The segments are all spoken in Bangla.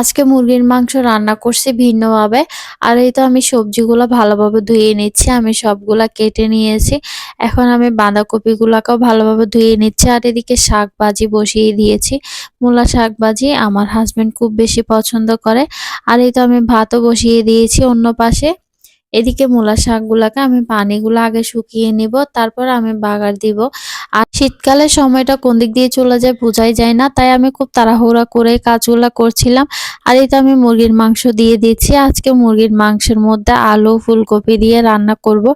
আজকে মুরগির মাংস রান্না করছি ভিন্নভাবে। আর এই তো আমি সবজিগুলো ভালোভাবে ধুয়ে নিচ্ছি। আমি সবগুলা কেটে নিয়েছি। এখন আমি বাঁধাকপিগুলাকেও ভালোভাবে ধুয়ে নিচ্ছি। আর এদিকে শাক ভাজি বসিয়ে দিয়েছি। মূলা শাক ভাজি আমার হাসব্যান্ড খুব বেশি পছন্দ করে। আর এই তো আমি ভাতও বসিয়ে দিয়েছি অন্য পাশে। এদিকে মূলা শাকগুলাকে আমি পানিগুলো আগে শুকিয়ে নিব, তারপর আমি বাগার দিব। আর শীতকালে সময়টা কোন দিক দিয়ে চলে যায় বোঝাই যায় না, তাই আমি খুব তাড়াহুড়া করে কাজগুলা করছিলাম। আর এই তো আমি মুরগির মাংস দিয়ে দিচ্ছি। আজকে মুরগির মাংসের মধ্যে আলু ফুলকপি দিয়ে রান্না করব।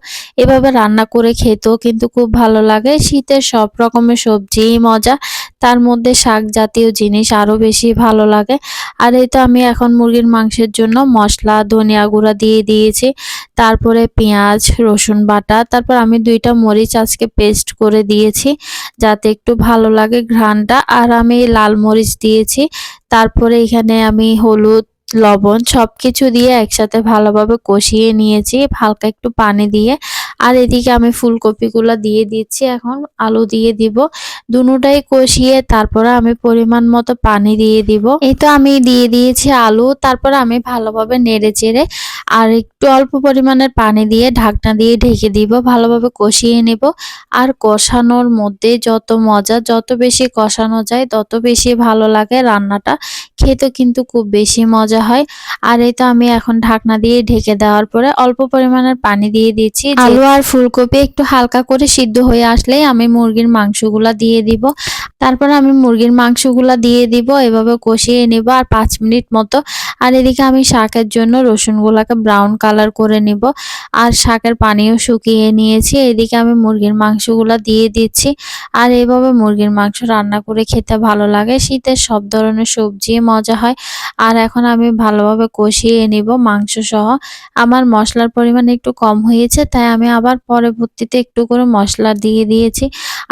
এভাবে রান্না করে খেতেও কিন্তু খুব ভালো লাগে। শীতের সব রকমের সবজিই মজা, তার মধ্যে শাক জাতীয় জিনিস আরো বেশি ভালো লাগে। আর এই তো আমি এখন মুরগির মাংসের জন্য মশলা ধনিয়া গুঁড়া দিয়ে দিয়েছি, তারপরে পেঁয়াজ রসুন বাটা, তারপর আমি 2টা মরিচ আজকে পেস্ট করে দিয়েছি যাতে একটু ভালো লাগে ঘ্রাণটা। আর আমি লাল মরিচ দিয়েছি, তারপরে এখানে আমি হলুদ লবণ সবকিছু দিয়ে একসাথে ভালোভাবে কষিয়ে নিয়েছি হালকা একটু পানি দিয়ে। আর এদিকে আমি ফুলকপিগুলো দিয়ে দিচ্ছি, এখন আলু দিয়ে দিব। দুটোটাই কষিয়ে তারপরে আমি পরিমাণ মতো পানি দিয়ে দিব। এই তো আমি দিয়ে দিয়েছি আলু, তারপর আমি ভালোভাবে নেড়ে চেড়ে আর একটু অল্প পরিমাণের পানি দিয়ে ঢাকনা দিয়ে ঢেকে দিব, ভালোভাবে কষিয়ে নেব। আর কষানোর মধ্যে যত মজা, যত বেশি কষানো যায় তত বেশি ভালো লাগে রান্নাটা খেতে, কিন্তু খুব বেশি মজা হয়। আর এই তো আমি এখন ঢাকনা দিয়ে ঢেকে দেওয়ার পরে অল্প পরিমাণের পানি দিয়ে দিচ্ছি। আলু আর ফুলকপি একটু হালকা করে সিদ্ধ হয়ে আসলেই আমি মুরগির মাংসগুলা দিয়ে দিব। তারপর আমি মুরগির মাংসগুলা দিয়ে দিব, এভাবে কষিয়ে নেব আর 5 মিনিট মতো। আর এদিকে আমি শাকের জন্য রসুনগুলাকে ব্রাউন কালার করে নিব। আর শাকের পানিও শুকিয়ে নিয়েছি। এদিকে আমি মুরগির মাংসগুলা দিয়ে দিচ্ছি। আর এইভাবে মুরগির মাংস রান্না করে খেতে ভালো লাগে। শীতের সব ধরনের সবজি মজা হয়। আর এখন আমি ভালোভাবে কষিয়ে নিব মাংস সহ। আমার মশলার পরিমাণ একটু কম হয়েছে, তাই আমি আবার পরবর্তীতে একটু করে মশলা দিয়ে দিয়েছি।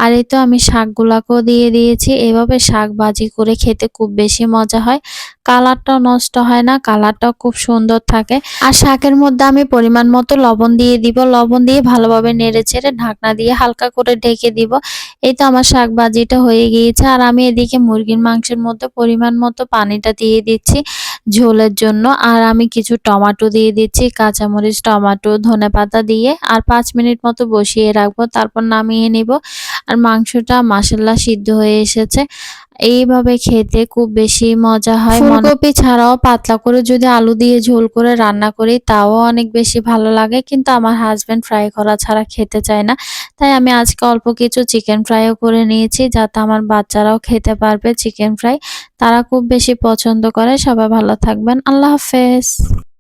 আর এই তো আমি শাকগুলাকেও দিয়ে দিয়েছি। এভাবে শাক ভাজি করে খেতে খুব বেশি মজা হয়। কালারটাও নষ্ট হয় না, কালারটাও খুব সুন্দর থাকে। আর শাকের মধ্যে আমি পরিমাণ মতো লবণ দিয়ে দিব। লবণ দিয়ে ভালোভাবে নেড়ে চেড়ে ঢাকনা দিয়ে হালকা করে ঢেকে দিব। এই তো আমার শাক ভাজিটা হয়ে গিয়েছে। আর আমি এদিকে মুরগির মাংসের মধ্যে পরিমাণ মতো পানিটা দিয়ে দিচ্ছি ঝোলের জন্য। আর আমি কিছু টমেটো দিয়ে দিচ্ছি, কাঁচামরিচ টমেটো ধনেপাতা দিয়ে। আর 5 মিনিট মতো বসিয়ে রাখবো, তারপর নামিয়ে নিব। আর মাংসটা মাশাআল্লাহ সিদ্ধ হয়ে এসেছে। এইভাবে খেতে খুব বেশি মজা হয়। ফুলকপি ছাড়াও পাতলা করে যদি আলু দিয়ে ঝোল করে রান্না করি তাও অনেক বেশি ভালো লাগে, কিন্তু আমার হাজবেন্ড ফ্রাই করা ছাড়া খেতে চায় না। তাই আমি আজকে অল্প কিছু চিকেন ফ্রাইও করে নিয়েছি যাতে আমার বাচ্চারাও খেতে পারবে চিকেন ফ্রাই। তারা খুব বেশি পছন্দ করে। সবাই ভালো থাকবেন। আল্লাহ হাফেজ।